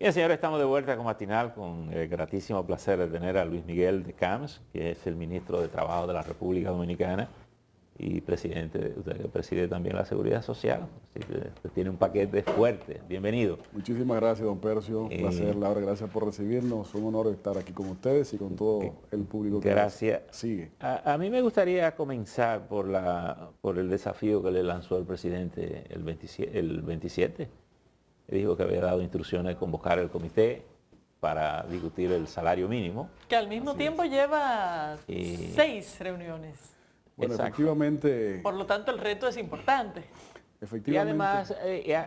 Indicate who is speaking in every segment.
Speaker 1: Bien, señores, estamos de vuelta con Matinal con el gratísimo placer de tener a Luis Miguel de Camps, que es el ministro de Trabajo de la República Dominicana y usted que preside también la Seguridad Social. Así que usted tiene un paquete fuerte. Bienvenido.
Speaker 2: Muchísimas gracias, don Percio. Un placer, Laura. Gracias por recibirnos. Un honor estar aquí con ustedes y con todo el público que
Speaker 1: gracias.
Speaker 2: Sigue.
Speaker 1: A mí me gustaría comenzar por el desafío que le lanzó el presidente el 27. Dijo que había dado instrucciones de convocar el comité para discutir el salario mínimo.
Speaker 3: Que al mismo tiempo lleva 6 reuniones.
Speaker 2: Bueno,
Speaker 1: Exacto.
Speaker 2: Efectivamente.
Speaker 3: Por lo tanto, el reto es importante.
Speaker 1: Y además,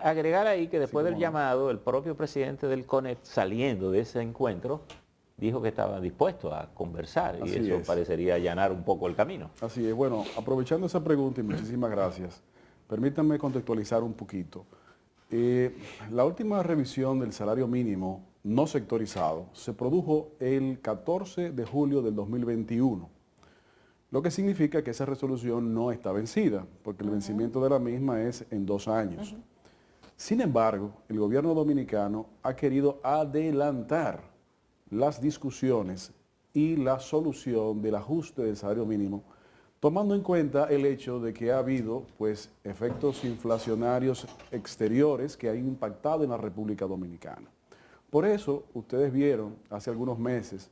Speaker 1: agregar ahí que después del llamado, el propio presidente del CONEP, saliendo de ese encuentro, dijo que estaba dispuesto a conversar y eso parecería allanar un poco el camino.
Speaker 2: Así es. Bueno, aprovechando esa pregunta y muchísimas gracias, permítanme contextualizar un poquito. La última revisión del salario mínimo no sectorizado se produjo el 14 de julio del 2021, lo que significa que esa resolución no está vencida, porque el vencimiento de la misma es en 2 años. Sin embargo, el gobierno dominicano ha querido adelantar las discusiones y la solución del ajuste del salario mínimo, tomando en cuenta el hecho de que ha habido efectos inflacionarios exteriores que han impactado en la República Dominicana. Por eso, ustedes vieron hace algunos meses,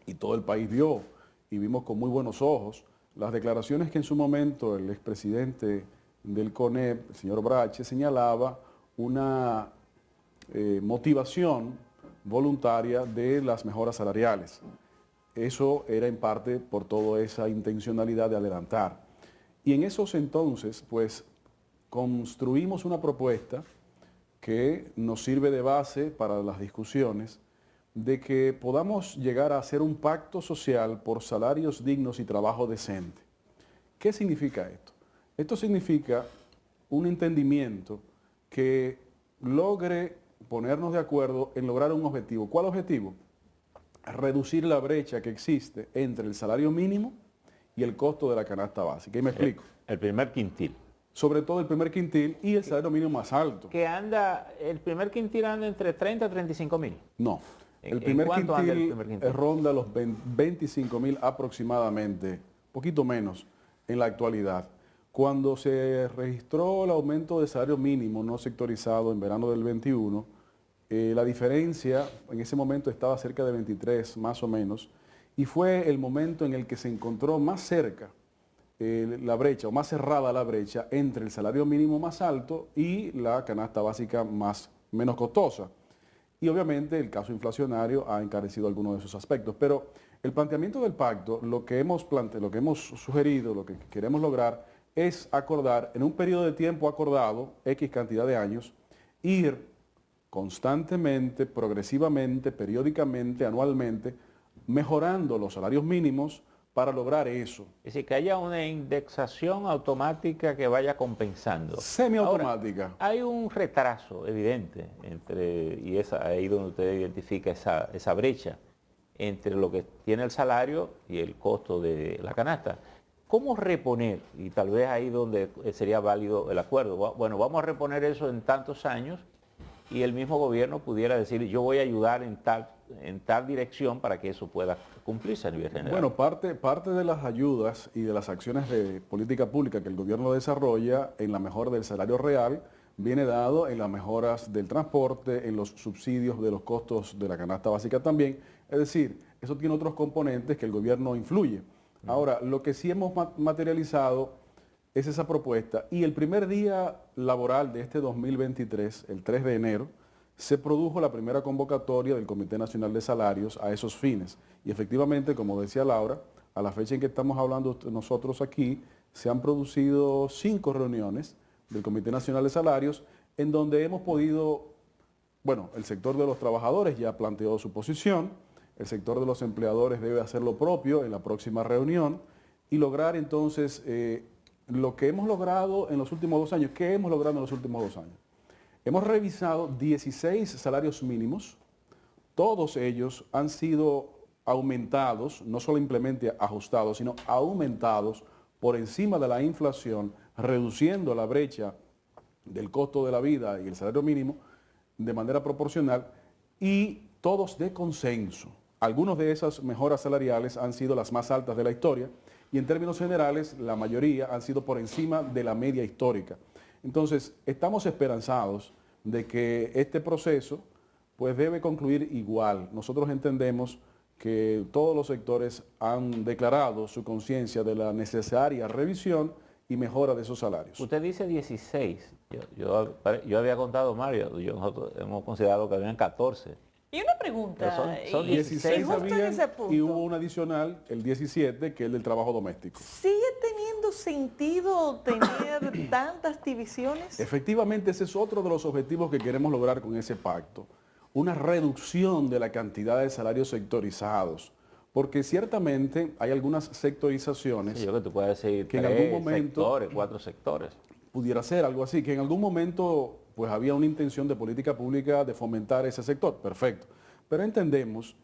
Speaker 2: y todo el país vio, y vimos con muy buenos ojos, las declaraciones que en su momento el expresidente del CONEP, el señor Brache, señalaba una motivación voluntaria de las mejoras salariales. Eso era en parte por toda esa intencionalidad de adelantar. Y en esos entonces, construimos una propuesta que nos sirve de base para las discusiones de que podamos llegar a hacer un pacto social por salarios dignos y trabajo decente. ¿Qué significa esto? Esto significa un entendimiento que logre ponernos de acuerdo en lograr un objetivo. ¿Cuál objetivo? Reducir la brecha que existe entre el salario mínimo y el costo de la canasta básica. Y me explico.
Speaker 1: El primer quintil.
Speaker 2: Sobre todo el primer quintil y el salario mínimo más alto.
Speaker 1: El primer quintil anda entre 30 a 35 mil.
Speaker 2: No. El primer quintil ronda los 25 mil aproximadamente, poquito menos en la actualidad. Cuando se registró el aumento de salario mínimo no sectorizado en verano del 21, la diferencia en ese momento estaba cerca de 23 más o menos, y fue el momento en el que se encontró más cerca la brecha, o más cerrada la brecha entre el salario mínimo más alto y la canasta básica menos costosa. Y obviamente el caso inflacionario ha encarecido algunos de esos aspectos. Pero el planteamiento del pacto, lo que hemos sugerido, lo que queremos lograr, es acordar en un periodo de tiempo acordado, X cantidad de años, ir constantemente, progresivamente, periódicamente, anualmente, mejorando los salarios mínimos para lograr eso.
Speaker 1: Es decir, que haya una indexación automática que vaya compensando.
Speaker 2: Semiautomática.
Speaker 1: Ahora, hay un retraso evidente y es ahí donde usted identifica esa brecha entre lo que tiene el salario y el costo de la canasta. ¿Cómo reponer? Y tal vez ahí donde sería válido el acuerdo. Bueno, vamos a reponer eso en tantos años y el mismo gobierno pudiera decir, yo voy a ayudar en tal dirección para que eso pueda cumplirse a nivel general.
Speaker 2: Bueno, parte de las ayudas y de las acciones de política pública que el gobierno desarrolla en la mejora del salario real viene dado en las mejoras del transporte, en los subsidios de los costos de la canasta básica también. Es decir, eso tiene otros componentes que el gobierno influye. Ahora, lo que sí hemos materializado es esa propuesta, y el primer día laboral de este 2023, el 3 de enero, se produjo la primera convocatoria del Comité Nacional de Salarios a esos fines. Y efectivamente, como decía Laura, a la fecha en que estamos hablando nosotros aquí, se han producido 5 reuniones del Comité Nacional de Salarios en donde hemos podido, el sector de los trabajadores ya ha planteado su posición, el sector de los empleadores debe hacer lo propio en la próxima reunión y lograr entonces lo que hemos logrado en los últimos 2 años. ¿Qué hemos logrado en los últimos 2 años? Hemos revisado 16 salarios mínimos, todos ellos han sido aumentados, no simplemente ajustados, sino aumentados por encima de la inflación, reduciendo la brecha del costo de la vida y el salario mínimo de manera proporcional. y todos de consenso. Algunas de esas mejoras salariales han sido las más altas de la historia y en términos generales la mayoría han sido por encima de la media histórica. Entonces, estamos esperanzados de que este proceso pues debe concluir igual. Nosotros entendemos que todos los sectores han declarado su conciencia de la necesaria revisión y mejora de esos salarios.
Speaker 1: Usted dice 16. Yo había contado, Mario, nosotros hemos considerado que habían 14.
Speaker 3: Y una pregunta.
Speaker 1: Pero son
Speaker 3: y
Speaker 2: 16
Speaker 3: justo en
Speaker 2: habían,
Speaker 3: ese punto,
Speaker 2: y hubo un adicional, el 17, que es el del trabajo doméstico.
Speaker 3: ¿sigue teniendo sentido tener tantas divisiones?
Speaker 2: Efectivamente, ese es otro de los objetivos que queremos lograr con ese pacto. Una reducción de la cantidad de salarios sectorizados. Porque ciertamente hay algunas sectorizaciones.
Speaker 1: Sí, yo que tú puedes decir
Speaker 2: que en
Speaker 1: 3
Speaker 2: algún momento
Speaker 1: sectores, 4 sectores.
Speaker 2: Pudiera ser algo así, que en algún momento pues había una intención de política pública de fomentar ese sector, perfecto. Pero entendemos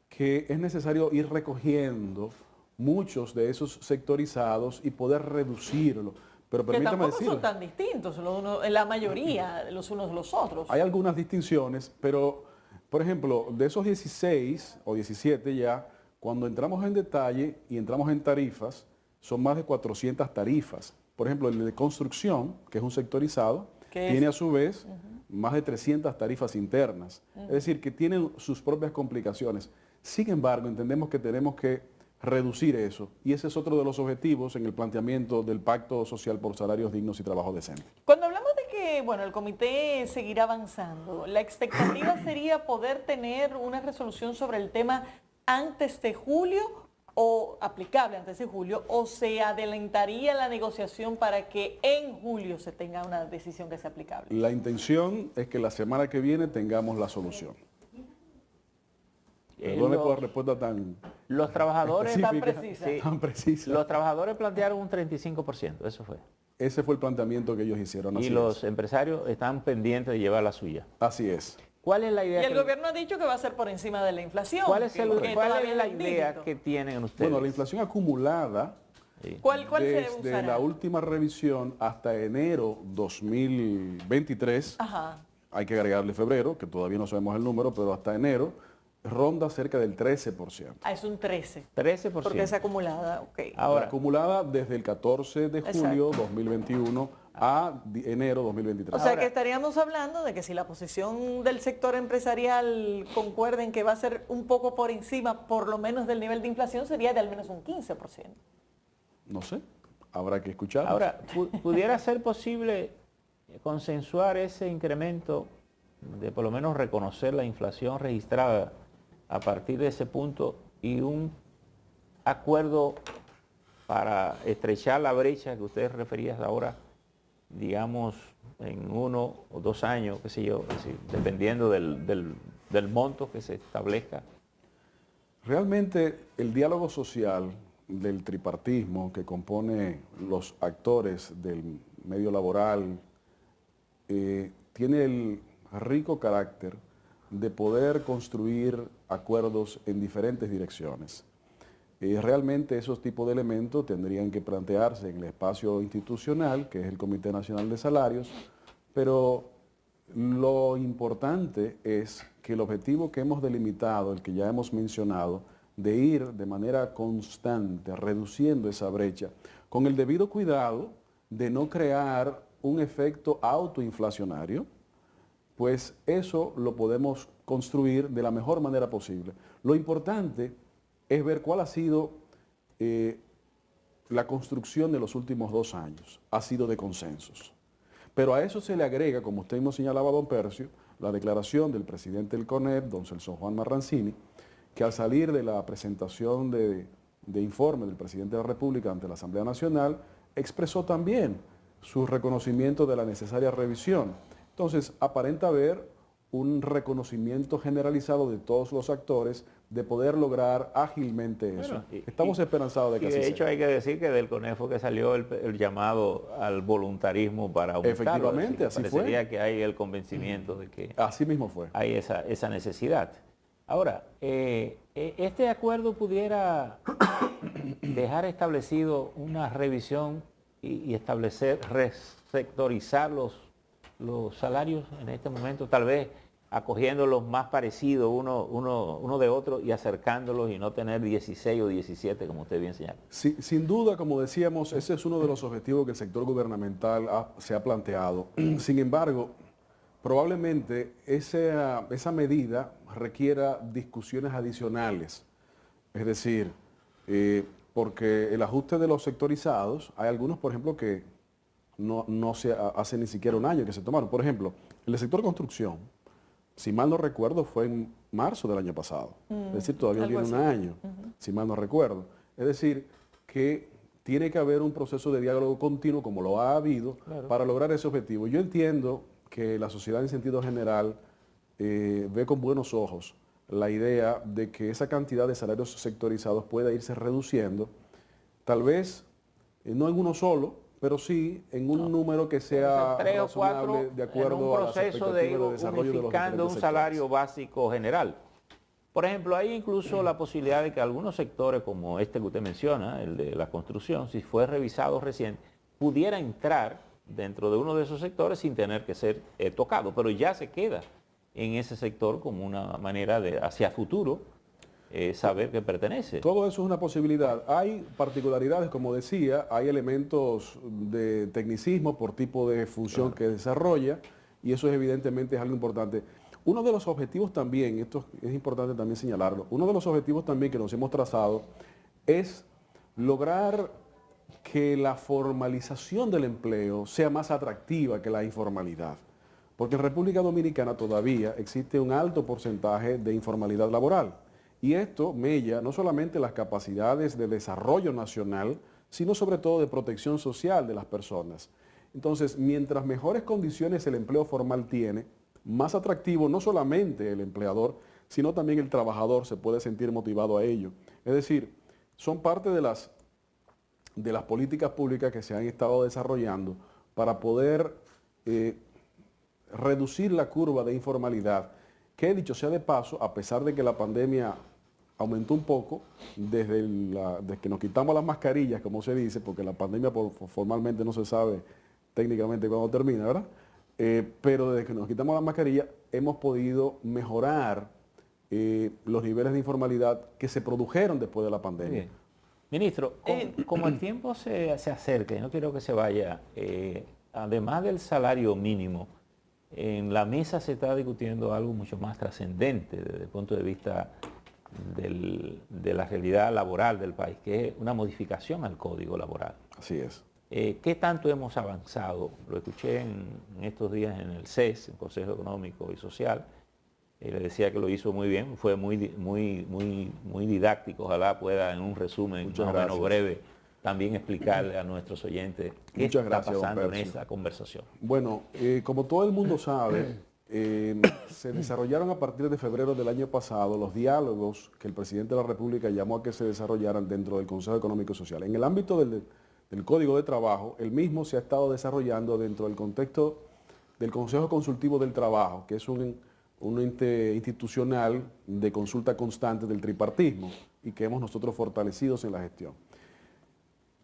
Speaker 2: que es necesario ir recogiendo muchos de esos sectorizados y poder reducirlo. Pero
Speaker 3: Que
Speaker 2: permítame
Speaker 3: tampoco
Speaker 2: decirlo,
Speaker 3: son tan distintos en la mayoría los unos de los otros.
Speaker 2: hay algunas distinciones, pero por ejemplo, de esos 16 o 17 ya, cuando entramos en detalle y entramos en tarifas, son más de 400 tarifas. Por ejemplo, el de construcción, que es un sectorizado, tiene a su vez más de 300 tarifas internas. Es decir, que tienen sus propias complicaciones. Sin embargo, entendemos que tenemos que reducir eso. Y ese es otro de los objetivos en el planteamiento del Pacto Social por Salarios Dignos y Trabajo Decente.
Speaker 3: Cuando hablamos de que, bueno, el comité seguirá avanzando, la expectativa sería poder tener una resolución sobre el tema antes de julio o aplicable antes de julio, o se adelantaría la negociación para que en julio se tenga una decisión que sea aplicable.
Speaker 2: La intención es que la semana que viene tengamos la solución. Perdone por la respuesta tan
Speaker 1: Los trabajadores,
Speaker 3: Tan
Speaker 2: específica,
Speaker 3: precisa.
Speaker 1: sí,
Speaker 2: tan precisa.
Speaker 1: los trabajadores plantearon un 35%, eso fue.
Speaker 2: Ese fue el planteamiento que ellos hicieron.
Speaker 1: Y
Speaker 2: Así
Speaker 1: los
Speaker 2: es.
Speaker 1: empresarios están pendientes de llevar la suya.
Speaker 2: Así es.
Speaker 1: ¿Cuál es la idea?
Speaker 3: Y el gobierno ha dicho que va a ser por encima de la inflación.
Speaker 1: ¿Cuál es,
Speaker 3: que todavía
Speaker 1: la
Speaker 3: es un
Speaker 1: idea
Speaker 3: dígito.
Speaker 1: que tienen ustedes?
Speaker 2: Bueno, la inflación acumulada
Speaker 1: Sí.
Speaker 3: ¿Cuál se
Speaker 2: desde
Speaker 3: usará?
Speaker 2: la última revisión hasta enero 2023,
Speaker 3: Ajá.
Speaker 2: hay que agregarle febrero, que todavía no sabemos el número, pero hasta enero, ronda cerca del 13%.
Speaker 3: Ah, es un 13.
Speaker 1: 13%.
Speaker 3: Porque es acumulada, ok.
Speaker 1: Ahora,
Speaker 2: Acumulada desde el 14 de julio 2021 a enero 2023.
Speaker 3: O sea
Speaker 1: Ahora-
Speaker 3: que estaríamos hablando de que si la posición del sector empresarial concuerda en que va a ser un poco por encima, por lo menos del nivel de inflación, sería de al menos un 15%.
Speaker 2: No sé, habrá que escuchar.
Speaker 1: ahora, ¿pudiera ser posible consensuar ese incremento de por lo menos reconocer la inflación registrada a partir de ese punto y un acuerdo para estrechar la brecha que ustedes referían ahora, digamos, en 1 o 2 años, qué sé yo, es decir, dependiendo del monto que se establezca?
Speaker 2: Realmente el diálogo social del tripartismo que compone los actores del medio laboral tiene el rico carácter de poder construir acuerdos en diferentes direcciones. Realmente esos tipos de elementos tendrían que plantearse en el espacio institucional, que es el Comité Nacional de Salarios, pero lo importante es que el objetivo que hemos delimitado, el que ya hemos mencionado, de ir de manera constante reduciendo esa brecha, con el debido cuidado de no crear un efecto autoinflacionario, pues eso lo podemos construir de la mejor manera posible. Lo importante es ver cuál ha sido la construcción de los últimos 2 años. Ha sido de consensos. Pero a eso se le agrega, como usted mismo señalaba, don Percio, la declaración del presidente del CONEP, don Celso Juan Marrancini, que al salir de la presentación de informe del presidente de la República ante la Asamblea Nacional, expresó también su reconocimiento de la necesaria revisión. Entonces, aparenta haber un reconocimiento generalizado de todos los actores de poder lograr ágilmente eso.
Speaker 1: Bueno,
Speaker 2: Estamos esperanzados de que
Speaker 1: Y
Speaker 2: así
Speaker 1: de hecho
Speaker 2: sea.
Speaker 1: hay que decir que del CONEF fue que salió el llamado al voluntarismo para aumentarlo.
Speaker 2: Efectivamente, así fue.
Speaker 1: Parecería que hay el convencimiento de que
Speaker 2: Así mismo fue.
Speaker 1: hay esa necesidad. Ahora, ¿este acuerdo pudiera dejar establecido una revisión y establecer, resectorizar los salarios en este momento? Tal vez acogiéndolos más parecidos uno de otro y acercándolos y no tener 16 o 17, como usted bien señala.
Speaker 2: Sí, sin duda, como decíamos, ese es uno de los objetivos que el sector gubernamental se ha planteado. Sin embargo, probablemente esa medida requiera discusiones adicionales. Es decir, porque el ajuste de los sectorizados, hay algunos, por ejemplo, que no se hace ni siquiera un año que se tomaron. Por ejemplo, el sector construcción, si mal no recuerdo, fue en marzo del año pasado. Es decir, todavía tiene un año, si mal no recuerdo. Es decir, que tiene que haber un proceso de diálogo continuo, como lo ha habido, para lograr ese objetivo. Yo entiendo que la sociedad en sentido general ve con buenos ojos la idea de que esa cantidad de salarios sectorizados pueda irse reduciendo, tal vez no en uno solo, pero sí en un número que sea
Speaker 1: 3 o 4
Speaker 2: de acuerdo
Speaker 1: en un
Speaker 2: a las
Speaker 1: proceso
Speaker 2: expectativas
Speaker 1: de
Speaker 2: de desarrollo de los
Speaker 1: unificando un
Speaker 2: diferentes
Speaker 1: salario
Speaker 2: sectores.
Speaker 1: básico general. Por ejemplo, hay incluso la posibilidad de que algunos sectores, como este que usted menciona, el de la construcción, si fue revisado recién, pudiera entrar dentro de uno de esos sectores sin tener que ser tocado, pero ya se queda en ese sector como una manera de, hacia futuro, saber que pertenece.
Speaker 2: Todo eso es una posibilidad. Hay particularidades, como decía, hay elementos de tecnicismo por tipo de función que desarrolla, y eso evidentemente es algo importante. Uno de los objetivos también, esto es importante también señalarlo, uno de los objetivos también que nos hemos trazado es lograr que la formalización del empleo sea más atractiva que la informalidad. Porque en República Dominicana todavía existe un alto porcentaje de informalidad laboral. Y esto mella no solamente las capacidades de desarrollo nacional, sino sobre todo de protección social de las personas. Entonces, mientras mejores condiciones el empleo formal tiene, más atractivo no solamente el empleador, sino también el trabajador se puede sentir motivado a ello. Es decir, son parte de las políticas públicas que se han estado desarrollando para poder reducir la curva de informalidad, que dicho sea de paso, a pesar de que la pandemia aumentó un poco desde que nos quitamos las mascarillas, como se dice, porque la pandemia formalmente no se sabe técnicamente cuándo termina, ¿verdad? Pero desde que nos quitamos las mascarillas hemos podido mejorar los niveles de informalidad que se produjeron después de la pandemia.
Speaker 1: Bien. Ministro, como el tiempo se acerca, y no quiero que se vaya, además del salario mínimo, en la mesa se está discutiendo algo mucho más trascendente desde el punto de vista de la realidad laboral del país, que es una modificación al Código Laboral.
Speaker 2: Así es.
Speaker 1: ¿Qué tanto hemos avanzado? Lo escuché en estos días en el CES, el Consejo Económico y Social. Le decía que lo hizo muy bien, fue muy didáctico. Ojalá pueda en un resumen más o menos breve también explicarle a nuestros oyentes qué está pasando en esa conversación.
Speaker 2: Bueno, como todo el mundo sabe, se desarrollaron a partir de febrero del año pasado los diálogos que el presidente de la República llamó a que se desarrollaran dentro del Consejo Económico y Social. En el ámbito del Código de Trabajo, el mismo se ha estado desarrollando dentro del contexto del Consejo Consultivo del Trabajo, que es un ente institucional de consulta constante del tripartismo y que hemos nosotros fortalecidos en la gestión.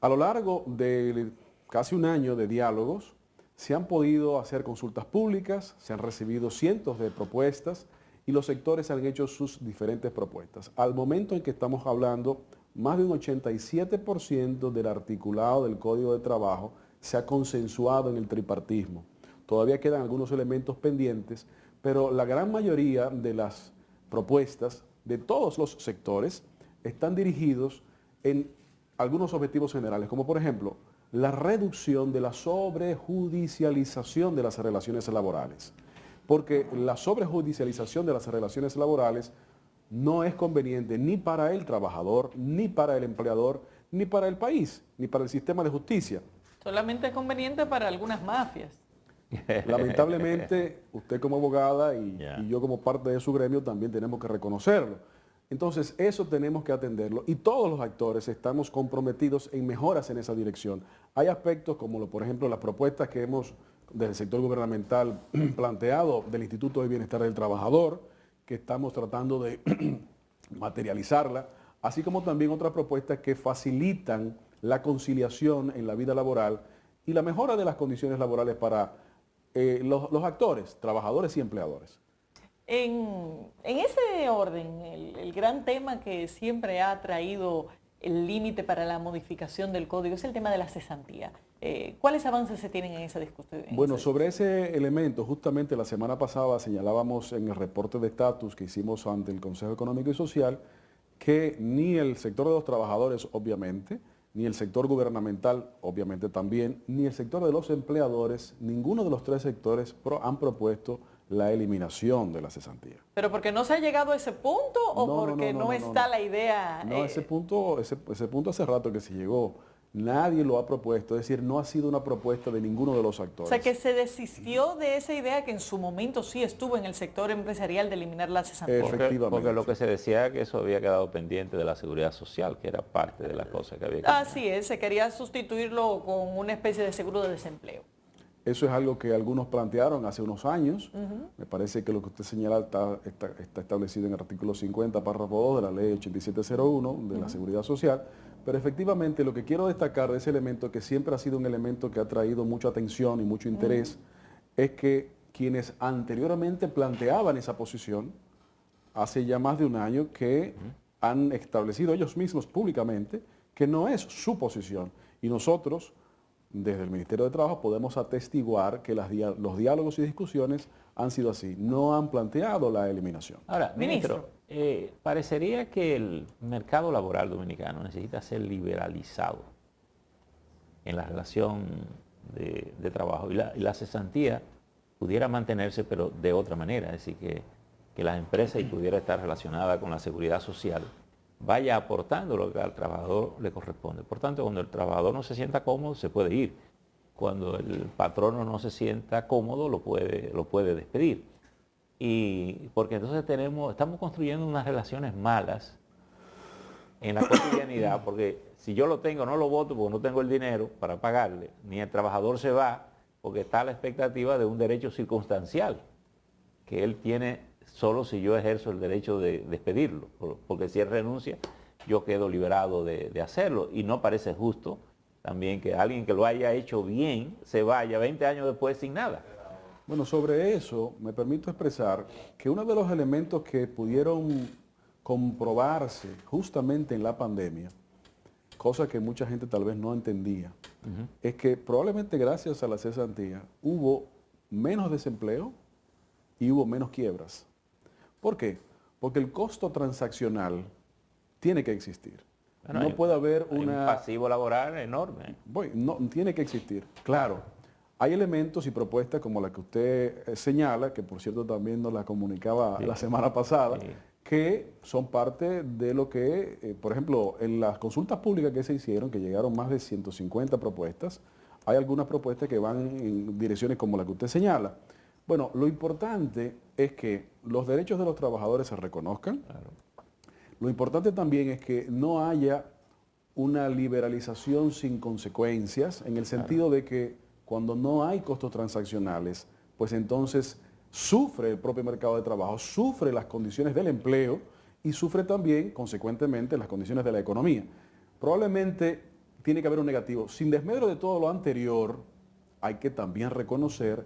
Speaker 2: A lo largo de casi un año de diálogos, se han podido hacer consultas públicas, se han recibido cientos de propuestas y los sectores han hecho sus diferentes propuestas. Al momento en que estamos hablando, más de un 87% del articulado del Código de Trabajo se ha consensuado en el tripartismo. Todavía quedan algunos elementos pendientes, pero la gran mayoría de las propuestas de todos los sectores están dirigidos en algunos objetivos generales, como por ejemplo, la reducción de la sobrejudicialización de las relaciones laborales. Porque la sobrejudicialización de las relaciones laborales no es conveniente ni para el trabajador, ni para el empleador, ni para el país, ni para el sistema de justicia.
Speaker 3: Solamente es conveniente para algunas mafias.
Speaker 2: Lamentablemente, usted como abogada y yo como parte de su gremio también tenemos que reconocerlo. Entonces, eso tenemos que atenderlo y todos los actores estamos comprometidos en mejoras en esa dirección. Hay aspectos como, por ejemplo, las propuestas que hemos del sector gubernamental planteado del Instituto de Bienestar del Trabajador, que estamos tratando de materializarla, así como también otras propuestas que facilitan la conciliación en la vida laboral y la mejora de las condiciones laborales para los actores, trabajadores y empleadores.
Speaker 3: En ese orden, el gran tema que siempre ha traído el límite para la modificación del código es el tema de la cesantía. ¿Cuáles avances se tienen en esa discusión?
Speaker 2: Bueno, sobre ese elemento, justamente la semana pasada señalábamos en el reporte de estatus que hicimos ante el Consejo Económico y Social que ni el sector de los trabajadores, obviamente, ni el sector gubernamental, obviamente también, ni el sector de los empleadores, ninguno de los tres sectores han propuesto la eliminación de la cesantía.
Speaker 3: ¿Pero porque no se ha llegado a ese punto o porque no está la idea?
Speaker 2: No, ese punto hace rato que se llegó. Nadie lo ha propuesto, es decir, no ha sido una propuesta de ninguno de los actores.
Speaker 3: O sea, que se desistió de esa idea que en su momento sí estuvo en el sector empresarial de eliminar la cesantía.
Speaker 2: Efectivamente.
Speaker 1: Porque lo que se decía es que eso había quedado pendiente de la seguridad social, que era parte de las cosas que había que
Speaker 3: Así es, se quería sustituirlo con una especie de seguro de desempleo.
Speaker 2: Eso es algo que algunos plantearon hace unos años. Me parece que lo que usted señala está establecido en el artículo 50, párrafo 2 de la ley 8701 de la Seguridad Social. Pero efectivamente lo que quiero destacar de ese elemento, que siempre ha sido un elemento que ha traído mucha atención y mucho interés, es que quienes anteriormente planteaban esa posición, hace ya más de un año que han establecido ellos mismos públicamente que no es su posición. Y nosotros, desde el Ministerio de Trabajo, podemos atestiguar que los diálogos y discusiones han sido así. No han planteado la eliminación.
Speaker 1: Ahora, ministro, parecería que el mercado laboral dominicano necesita ser liberalizado en la relación de trabajo. Y la cesantía pudiera mantenerse, pero de otra manera. Es decir, que las empresas y pudiera estar relacionada con la seguridad social, vaya aportando lo que al trabajador le corresponde. Por tanto, cuando el trabajador no se sienta cómodo, se puede ir. Cuando el patrono no se sienta cómodo, lo puede despedir. Y porque entonces estamos construyendo unas relaciones malas en la cotidianidad, porque si yo lo tengo, no lo voto porque no tengo el dinero para pagarle, ni el trabajador se va porque está a la expectativa de un derecho circunstancial que él tiene solo si yo ejerzo el derecho de despedirlo, porque si él renuncia, yo quedo liberado de hacerlo. Y no parece justo también que alguien que lo haya hecho bien se vaya 20 años después sin nada.
Speaker 2: Bueno, sobre eso me permito expresar que uno de los elementos que pudieron comprobarse justamente en la pandemia, cosa que mucha gente tal vez no entendía, es que probablemente gracias a la cesantía hubo menos desempleo y hubo menos quiebras. ¿Por qué? Porque el costo transaccional tiene que existir.
Speaker 1: Bueno,
Speaker 2: no puede haber
Speaker 1: un pasivo laboral enorme.
Speaker 2: No, tiene que existir. Claro, hay elementos y propuestas como la que usted señala, que por cierto también nos la comunicaba la semana pasada, que son parte de lo que, por ejemplo, en las consultas públicas que se hicieron, que llegaron más de 150 propuestas, hay algunas propuestas que van en direcciones como la que usted señala. Bueno, lo importante es que los derechos de los trabajadores se reconozcan. Claro. Lo importante también es que no haya una liberalización sin consecuencias, en el sentido de que cuando no hay costos transaccionales, pues entonces sufre el propio mercado de trabajo, sufre las condiciones del empleo y sufre también, consecuentemente, las condiciones de la economía. Probablemente tiene que haber un negativo. Sin desmedro de todo lo anterior, hay que también reconocer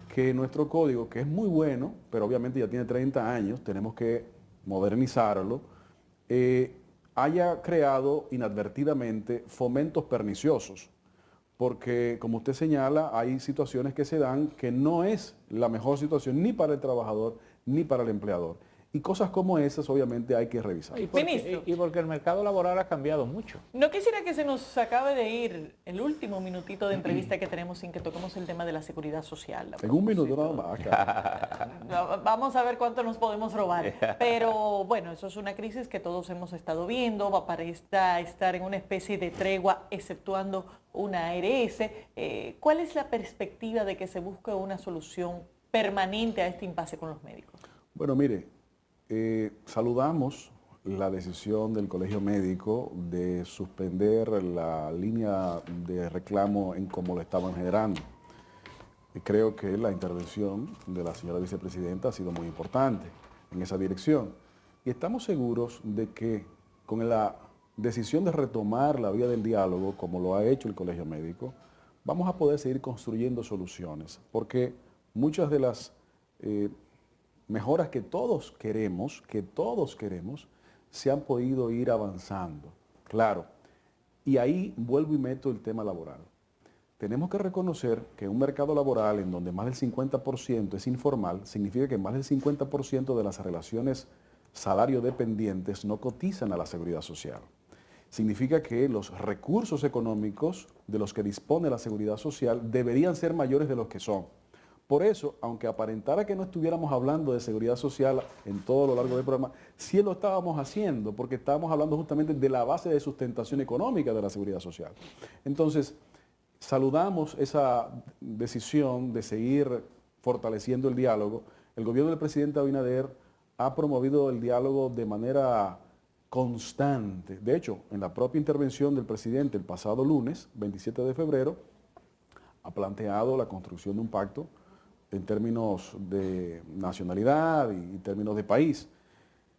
Speaker 2: que nuestro código, que es muy bueno, pero obviamente ya tiene 30 años, tenemos que modernizarlo, haya creado inadvertidamente fomentos perniciosos. Porque, como usted señala, hay situaciones que se dan que no es la mejor situación ni para el trabajador ni para el empleador. Y cosas como esas, obviamente, hay que revisar.
Speaker 1: Y porque el mercado laboral ha cambiado mucho.
Speaker 3: No quisiera que se nos acabe de ir el último minutito de entrevista que tenemos sin que toquemos el tema de la seguridad social.
Speaker 2: En un minuto nada
Speaker 3: más. Vamos a ver cuánto nos podemos robar. Pero bueno, eso es una crisis que todos hemos estado viendo. Parece estar en una especie de tregua, exceptuando una ARS. ¿Cuál es la perspectiva de que se busque una solución permanente a este impasse con los médicos?
Speaker 2: Bueno, mire, saludamos la decisión del Colegio Médico de suspender la línea de reclamo en como lo estaban generando. Y creo que la intervención de la señora vicepresidenta ha sido muy importante en esa dirección. Y estamos seguros de que con la decisión de retomar la vía del diálogo, como lo ha hecho el Colegio Médico, vamos a poder seguir construyendo soluciones, porque muchas de las mejoras que todos queremos, se han podido ir avanzando. Claro, y ahí vuelvo y meto el tema laboral. Tenemos que reconocer que un mercado laboral en donde más del 50% es informal, significa que más del 50% de las relaciones salario-dependientes no cotizan a la seguridad social. Significa que los recursos económicos de los que dispone la seguridad social deberían ser mayores de los que son. Por eso, aunque aparentara que no estuviéramos hablando de seguridad social en todo lo largo del programa, sí lo estábamos haciendo, porque estábamos hablando justamente de la base de sustentación económica de la seguridad social. Entonces, saludamos esa decisión de seguir fortaleciendo el diálogo. El gobierno del presidente Abinader ha promovido el diálogo de manera constante. De hecho, en la propia intervención del presidente el pasado lunes, 27 de febrero, ha planteado la construcción de un pacto en términos de nacionalidad y en términos de país.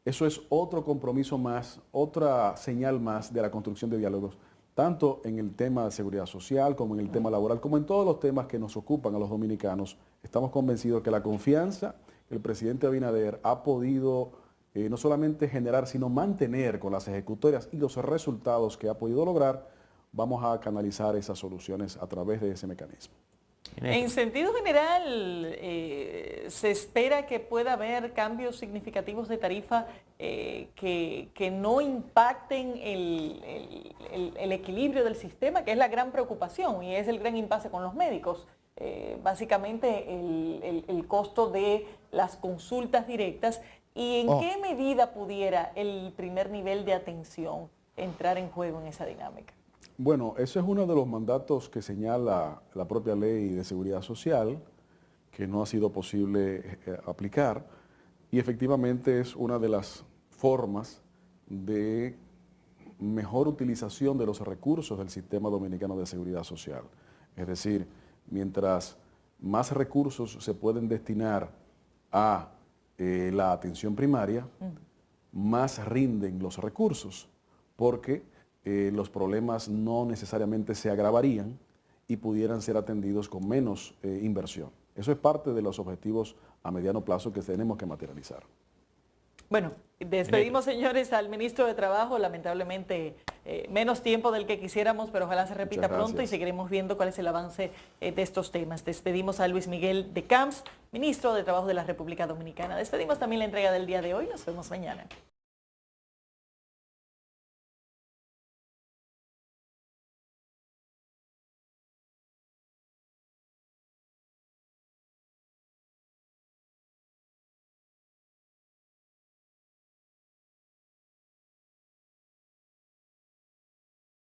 Speaker 2: Eso es otro compromiso más, otra señal más de la construcción de diálogos, tanto en el tema de seguridad social como en el tema laboral, como en todos los temas que nos ocupan a los dominicanos. Estamos convencidos que la confianza que el presidente Abinader ha podido no solamente generar, sino mantener con las ejecutorias y los resultados que ha podido lograr, vamos a canalizar esas soluciones a través de ese mecanismo.
Speaker 3: En sentido general, ¿se espera que pueda haber cambios significativos de tarifa que no impacten el equilibrio del sistema, que es la gran preocupación y es el gran impasse con los médicos? Básicamente el costo de las consultas directas y en qué medida pudiera el primer nivel de atención entrar en juego en esa dinámica.
Speaker 2: Bueno, ese es uno de los mandatos que señala la propia ley de seguridad social, que no ha sido posible aplicar, y efectivamente es una de las formas de mejor utilización de los recursos del sistema dominicano de seguridad social. Es decir, mientras más recursos se pueden destinar a la atención primaria, más rinden los recursos, porque los problemas no necesariamente se agravarían y pudieran ser atendidos con menos inversión. Eso es parte de los objetivos a mediano plazo que tenemos que materializar.
Speaker 3: Bueno, despedimos, señores, al ministro de Trabajo. Lamentablemente, menos tiempo del que quisiéramos, pero ojalá se repita pronto y seguiremos viendo cuál es el avance de estos temas. Despedimos a Luis Miguel de Camps, ministro de Trabajo de la República Dominicana. Despedimos también la entrega del día de hoy. Nos vemos mañana.